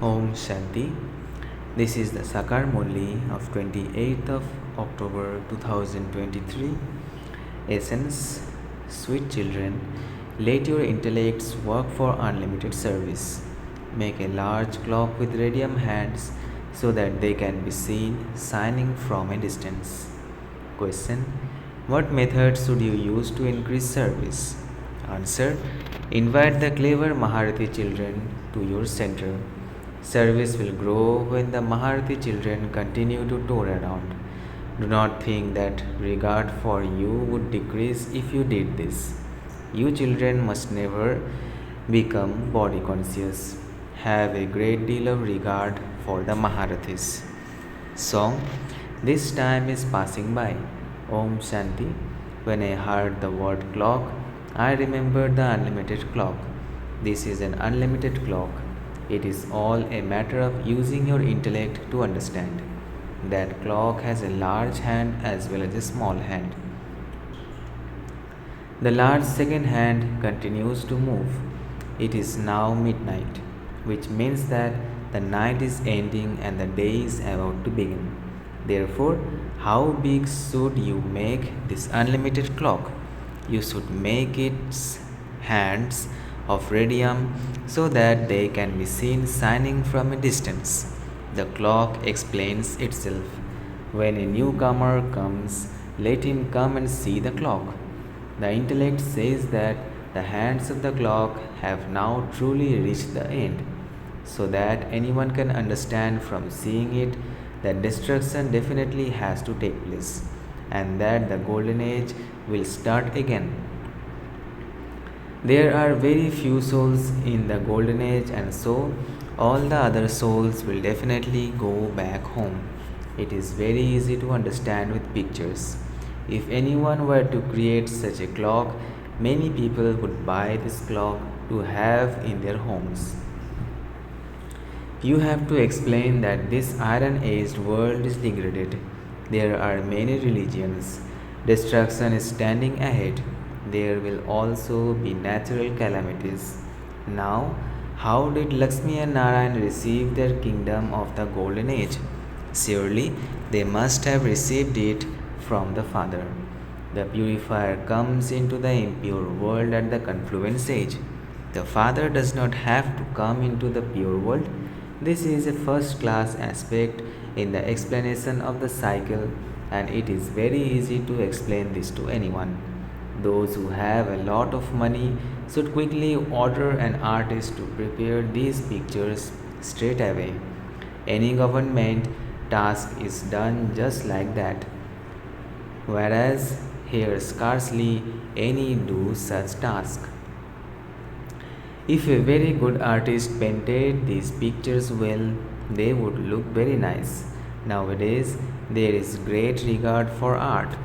Om Shanti. This is the Sakar Murli of 28th of October 2023. Essence, sweet children, let your intellects work for unlimited service. Make a large clock with radium hands so that they can be seen shining from a distance. Question: what methods should you use to increase service? Answer: invite the clever maharathi children to your center. Service will grow when the maharathi children continue to tour around. Do not think that regard for you would decrease if you did this. You children must never become body conscious. Have a great deal of regard for the maharathis. Song: this time is passing by. Om Shanti. When I heard the word clock, I remembered the unlimited clock. This is an unlimited clock. It is all a matter of using your intellect to understand. That clock has a large hand as well as a small hand. The large second hand continues to move. It is now midnight, which means that the night is ending and the day is about to begin. Therefore, how big should you make this unlimited clock? You should make its hands of radium so that they can be seen shining from a distance. The clock explains itself. When a newcomer comes, let him come and see the clock. The intellect says that the hands of the clock have now truly reached the end, so that anyone can understand from seeing it that destruction definitely has to take place, and that the golden age will start again. There are very few souls in the golden age, and so all the other souls will definitely go back home. It is very easy to understand with pictures. If anyone were to create such a clock, many people would buy this clock to have in their homes. You have to explain that this iron-aged world is degraded. There are many religions. Destruction is standing ahead. There will also be natural calamities. Now, how did Lakshmi and Narayan receive their kingdom of the golden age? Surely, they must have received it from the Father. The purifier comes into the impure world at the confluence age. The Father does not have to come into the pure world. This is a first-class aspect in the explanation of the cycle, and it is very easy to explain this to anyone. Those who have a lot of money should quickly order an artist to prepare these pictures straight away. Any government task is done just like that, whereas here scarcely any do such task. If a very good artist painted these pictures well, they would look very nice. Nowadays, there is great regard for art.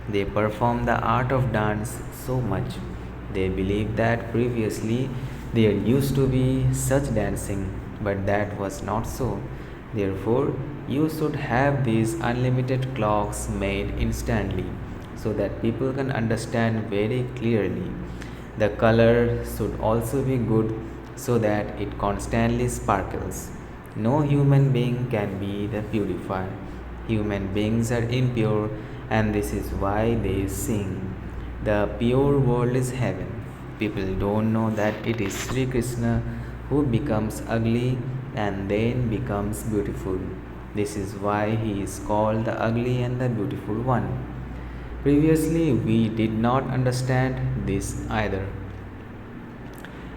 They perform the art of dance so much. They believe that previously there used to be such dancing, but that was not so. Therefore, you should have these unlimited clocks made instantly so that people can understand very clearly. The color should also be good so that it constantly sparkles. No human being can be the purifier. Human beings are impure, and this is why they sing. The pure world is heaven. People don't know that it is Sri Krishna who becomes ugly and then becomes beautiful. This is why he is called the ugly and the beautiful one. Previously, we did not understand this either.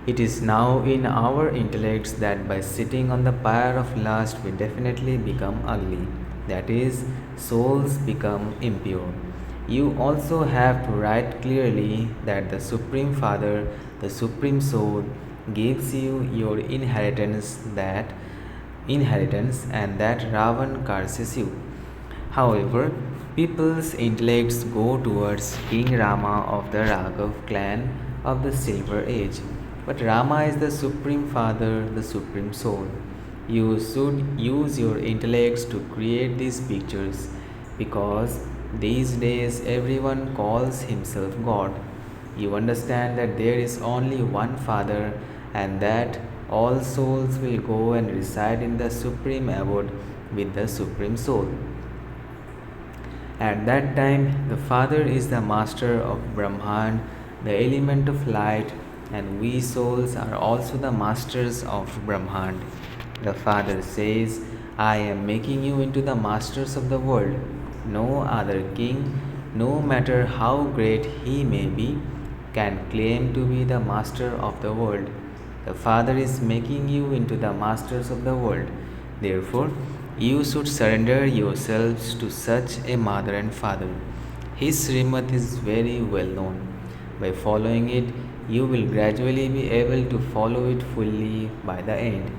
It is now in our intellects that by sitting on the pyre of lust, we definitely become ugly. That is, souls become impure. You also have to write clearly that the Supreme Father, the Supreme Soul, gives you your inheritance and that Ravan curses you. However, people's intellects go towards King Rama of the Raghav clan of the Silver Age. But Rama is the Supreme Father, the Supreme Soul. You should use your intellects to create these pictures, because these days everyone calls himself God. You understand that there is only one Father, and that all souls will go and reside in the supreme abode with the supreme soul. At that time, the Father is the master of Brahman, the element of light, and we souls are also the masters of Brahman. The Father says, I am making you into the masters of the world. No other king, no matter how great he may be, can claim to be the master of the world. The Father is making you into the masters of the world. Therefore, you should surrender yourselves to such a mother and father. His shrimat is very well known. By following it, you will gradually be able to follow it fully by the end.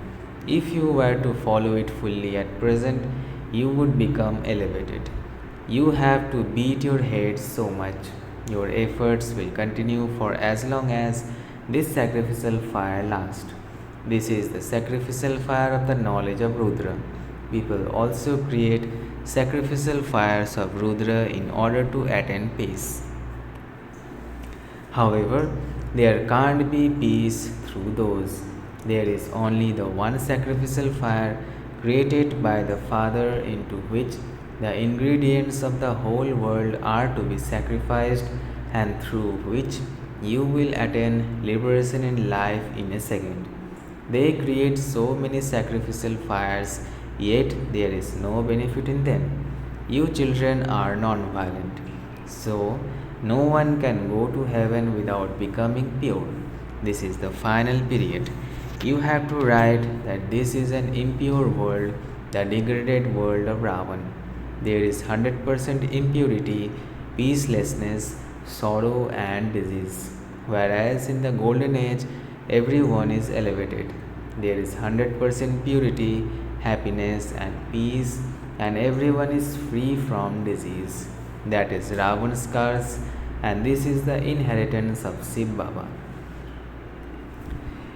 If you were to follow it fully at present, you would become elevated. You have to beat your head so much. Your efforts will continue for as long as this sacrificial fire lasts. This is the sacrificial fire of the knowledge of Rudra. People also create sacrificial fires of Rudra in order to attain peace. However, there can't be peace through those. There is only the one sacrificial fire created by the Father into which the ingredients of the whole world are to be sacrificed and through which you will attain liberation in life in a second. They create so many sacrificial fires, yet there is no benefit in them. You children are non violent, so no one can go to heaven without becoming pure. This is the final period. You have to write that this is an impure world, the degraded world of Ravan. There is 100% impurity, peacelessness, sorrow, and disease. Whereas in the golden age, everyone is elevated. There is 100% purity, happiness, and peace, and everyone is free from disease. That is Ravan's curse, and this is the inheritance of Shiv Baba.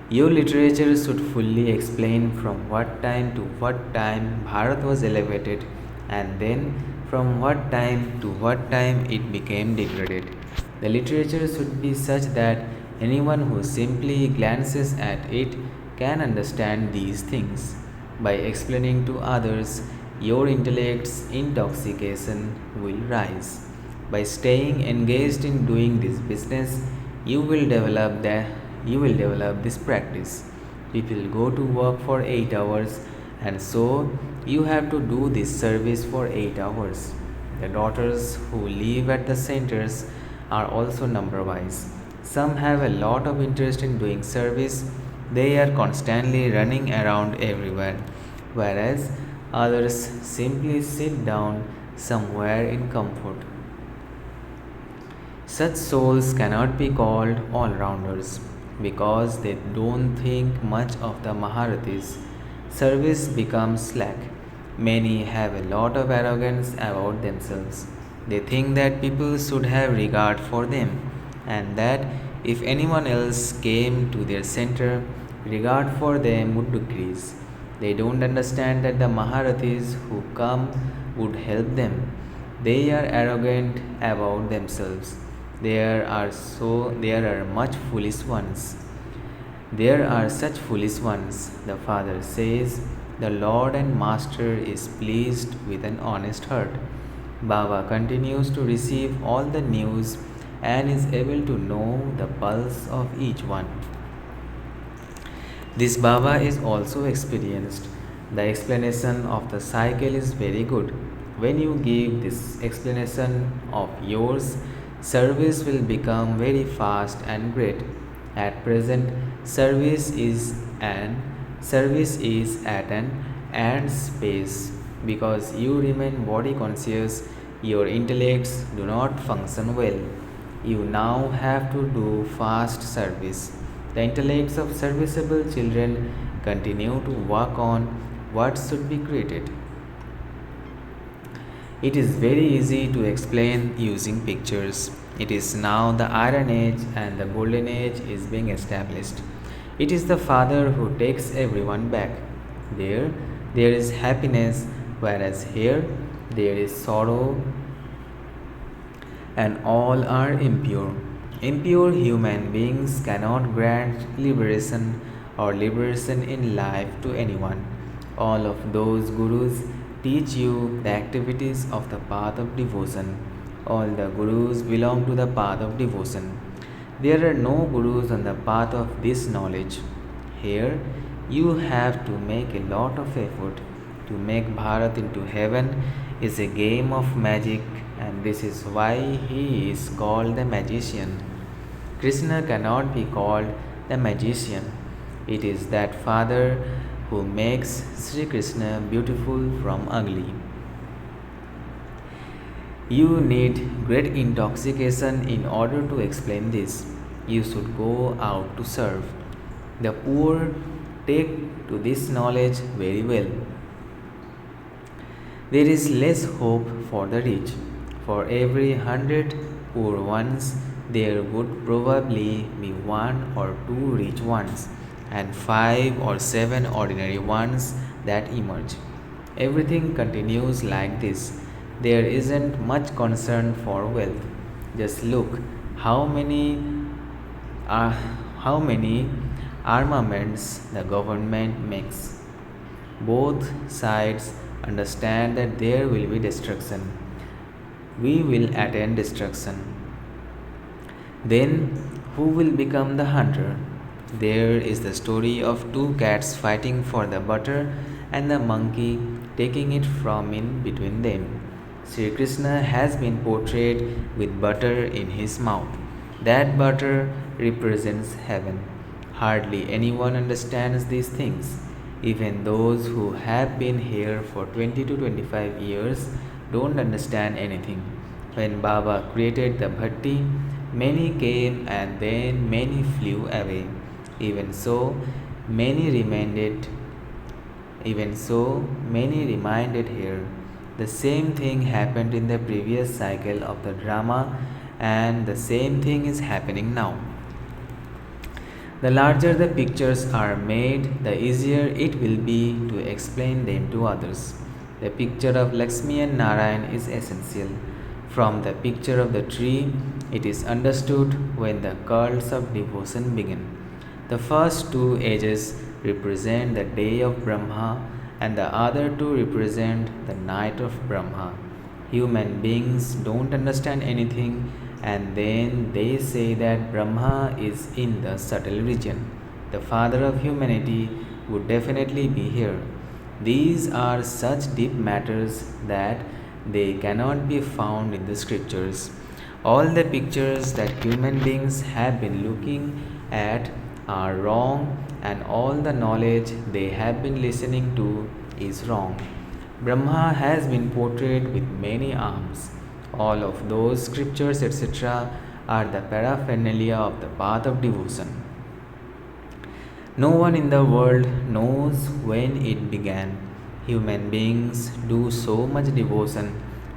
Your literature should fully explain from what time to what time Bharat was elevated, and then from what time to what time it became degraded. The literature should be such that anyone who simply glances at it can understand these things. By explaining to others, your intellect's intoxication will rise. By staying engaged in doing this business, you will develop this practice. People go to work for 8 hours, and so you have to do this service for 8 hours. The daughters who live at the centers are also number wise. Some have a lot of interest in doing service, they are constantly running around everywhere, whereas others simply sit down somewhere in comfort. Such souls cannot be called all rounders because they don't think much of the maharathis. Service becomes slack. Many have a lot of arrogance about themselves. They think that people should have regard for them, and that if anyone else came to their center, regard for them would decrease. They don't understand that the maharathis who come would help them. They are arrogant about themselves. There are much foolish ones. There are such foolish ones. The Father says, the Lord and Master is pleased with an honest heart. Baba continues to receive all the news and is able to know the pulse of each one. This Baba is also experienced. The explanation of the cycle is very good. When you give this explanation of yours, service will become very fast and great. At present, service is at an ant space. Because you remain body conscious, your intellects do not function well. You now have to do fast service. The intellects of serviceable children continue to work on what should be created. It is very easy to explain using pictures. It is now the Iron Age and the Golden Age is being established. It is the Father who takes everyone back. There is happiness, whereas here there is sorrow, and all are impure. Impure human beings cannot grant liberation or liberation in life to anyone. All of those gurus teach you the activities of the path of devotion. All the gurus belong to the path of devotion. There are no gurus on the path of this knowledge. Here, you have to make a lot of effort. To make Bharat into heaven is a game of magic, and this is why he is called the magician. Krishna cannot be called the magician. It is that father who makes Sri Krishna beautiful from ugly. You need great intoxication in order to explain this. You should go out to serve. The poor take to this knowledge very well. There is less hope for the rich. For every 100 poor ones, there would probably be one or two rich ones, and 5 or 7 ordinary ones that emerge. Everything continues like this. There isn't much concern for wealth. Just look how many uh, how many armaments the government makes. Both sides understand that there will be destruction. We will attain destruction. Then, who will become the hunter? There is the story of two cats fighting for the butter and the monkey taking it from in between them. Sri Krishna has been portrayed with butter in his mouth. That butter represents heaven. Hardly anyone understands these things. Even those who have been here for 20 to 25 years don't understand anything. When Baba created the bhatti, many came and then many flew away. Even so, many remained. Even so, many remained here. The same thing happened in the previous cycle of the drama, and the same thing is happening now. The larger the pictures are made, the easier it will be to explain them to others. The picture of Lakshmi and Narayan is essential. From the picture of the tree, it is understood when the cults of devotion begin. The first two ages represent the day of Brahma, and the other two represent the night of Brahma. Human beings don't understand anything, and then they say that Brahma is in the subtle region. The father of humanity would definitely be here. These are such deep matters that they cannot be found in the scriptures. All the pictures that human beings have been looking at are wrong, and all the knowledge they have been listening to is wrong. Brahma has been portrayed with many arms. All of those scriptures, etc., are the paraphernalia of the path of devotion. No one in the world knows when it began. Human beings do so much devotion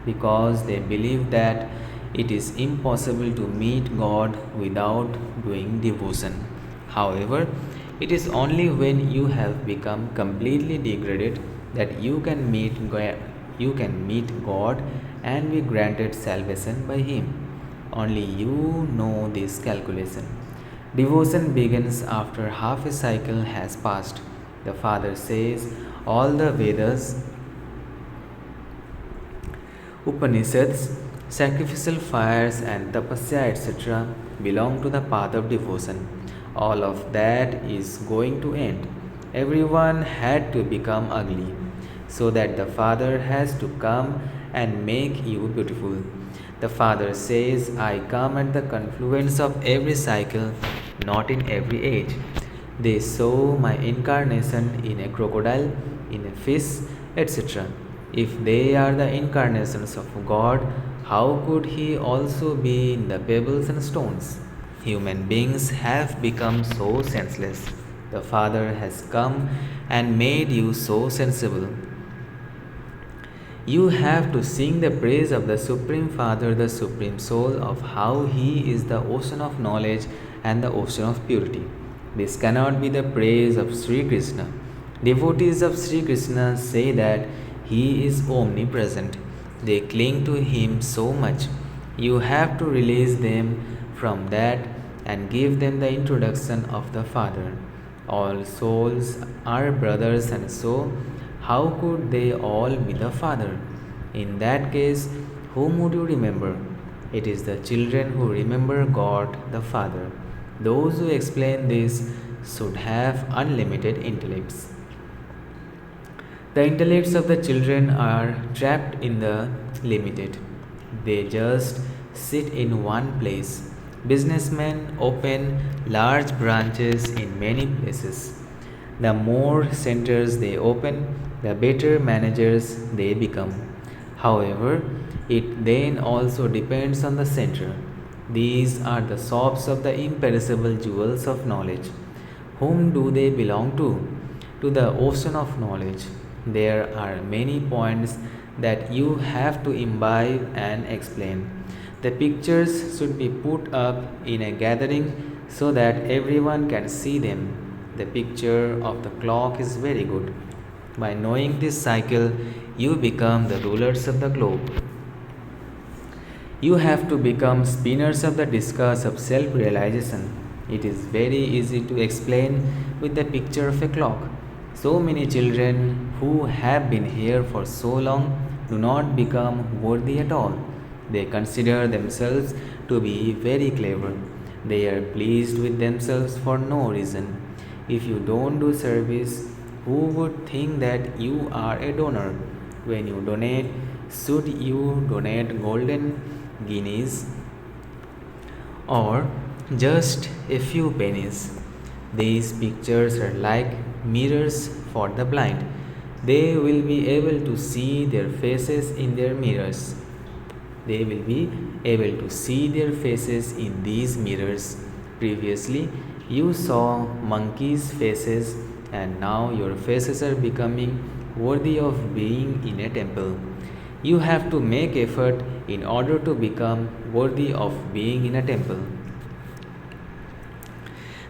because they believe that it is impossible to meet God without doing devotion. However, it is only when you have become completely degraded that you can meet God and be granted salvation by Him. Only you know this calculation. Devotion begins after half a cycle has passed. The Father says all the Vedas, Upanishads, sacrificial fires, and tapasya, etc., belong to the path of devotion. All of that is going to end. Everyone had to become ugly, so that the Father has to come and make you beautiful. The Father says, I come at the confluence of every cycle, not in every age. They saw my incarnation in a crocodile, in a fish, etc. If they are the incarnations of God, how could He also be in the pebbles and stones? Human beings have become so senseless. The Father has come and made you so sensible. You have to sing the praise of the Supreme Father, the Supreme Soul, of how He is the ocean of knowledge and the ocean of purity. This cannot be the praise of Sri Krishna. Devotees of Sri Krishna say that He is omnipresent. They cling to Him so much. You have to release them from that and give them the introduction of the Father. All souls are brothers, and so how could they all be the Father? In that case, whom would you remember? It is the children who remember God the Father. Those who explain this should have unlimited intellects. The intellects of the children are trapped in the limited. They just sit in one place. Businessmen open large branches in many places. The more centers they open, the better managers they become. However, it then also depends on the center. These are the shops of the imperishable jewels of knowledge. Whom do they belong to? To the ocean of knowledge. There are many points that you have to imbibe and explain. The pictures should be put up in a gathering so that everyone can see them. The picture of the clock is very good. By knowing this cycle, you become the rulers of the globe. You have to become spinners of the discus of self realization. It is very easy to explain with the picture of a clock. So many children who have been here for so long do not become worthy at all. They consider themselves to be very clever. They are pleased with themselves for no reason. If you don't do service, who would think that you are a donor? When you donate, should you donate golden guineas or just a few pennies? These pictures are like mirrors for the blind. They will be able to see their faces in their mirrors. They will be able to see their faces in these mirrors. Previously, you saw monkeys' faces, and now your faces are becoming worthy of being in a temple. You have to make effort in order to become worthy of being in a temple.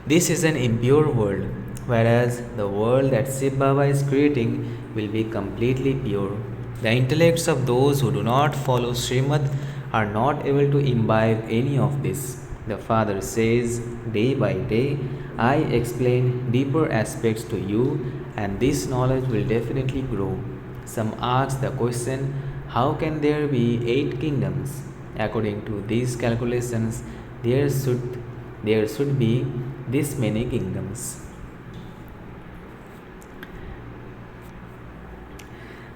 This is an impure world, whereas the world that Shiv Baba is creating will be completely pure. The intellects of those who do not follow Shrimat are not able to imbibe any of this. The Father says, day by day, I explain deeper aspects to you, and this knowledge will definitely grow. Some ask the question, how can there be 8 kingdoms? According to these calculations, there should be this many kingdoms.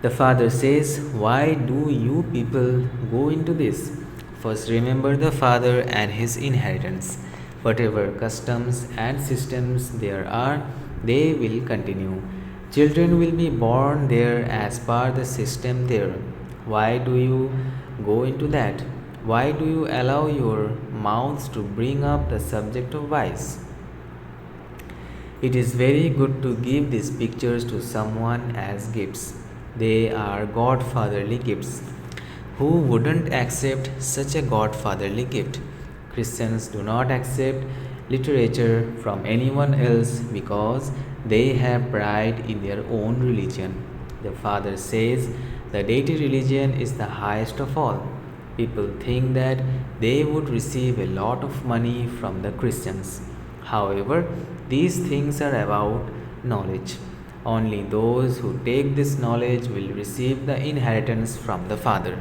The Father says, why do you people go into this? First, remember the Father and his inheritance. Whatever customs and systems there are, they will continue. Children will be born there as per the system there. Why do you go into that? Why do you allow your mouths to bring up the subject of vice? It is very good to give these pictures to someone as gifts. They are godfatherly gifts. Who wouldn't accept such a godfatherly gift? Christians do not accept literature from anyone else because they have pride in their own religion. The Father says the deity religion is the highest of all. People think that they would receive a lot of money from the Christians. However, these things are about knowledge. Only those who take this knowledge will receive the inheritance from the Father.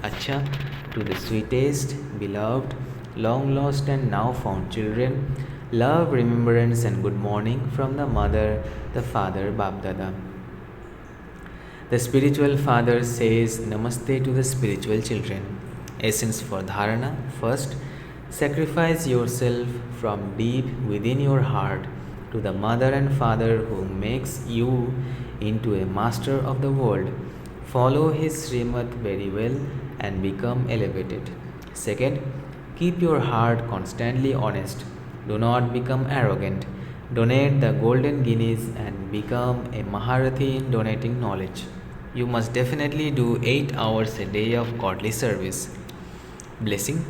Achcha, to the sweetest, beloved, long lost and now found children, love, remembrance, and good morning from the Mother, the Father, BapDada. The spiritual father says namaste to the spiritual children. Essence for dharna. First, sacrifice yourself from deep within your heart to the mother and father who makes you into a master of the world. Follow his shrimat very well and become elevated. Second, keep your heart constantly honest. Do not become arrogant. Donate the golden guineas and become a maharathi in donating knowledge. You must definitely do 8 hours a day of godly service. Blessing.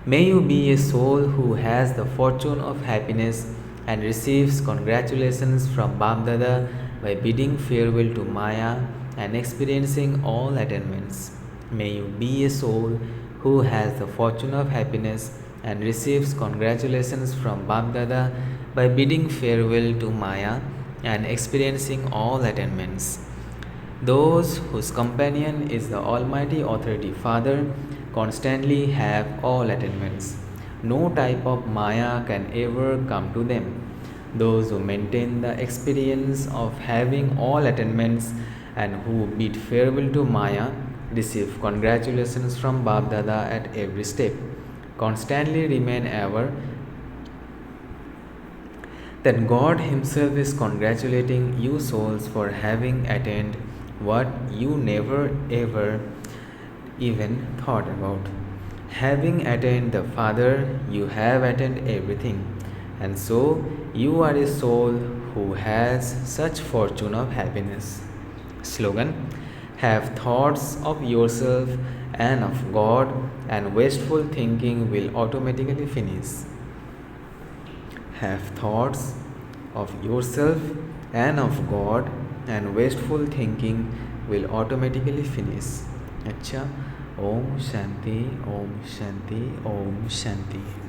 May you be a soul who has the fortune of happiness and receives congratulations from BapDada by bidding farewell to Maya and experiencing all attainments. May you be a soul who has the fortune of happiness and receives congratulations from BapDada by bidding farewell to Maya and experiencing all attainments. Those whose companion is the Almighty Authority Father constantly have all attainments. No type of Maya can ever come to them. Those who maintain the experience of having all attainments and who bid farewell to Maya receive congratulations from BapDada at every step. Constantly remain ever that God Himself is congratulating you souls for having attained what you never ever even thought about. Having attained the Father, you have attained everything, and so you are a soul who has such fortune of happiness. Slogan: have thoughts of yourself and of God, and wasteful thinking will automatically finish. Have thoughts of yourself and of God, and wasteful thinking will automatically finish. Achcha. Om Shanti, Om Shanti, Om Shanti.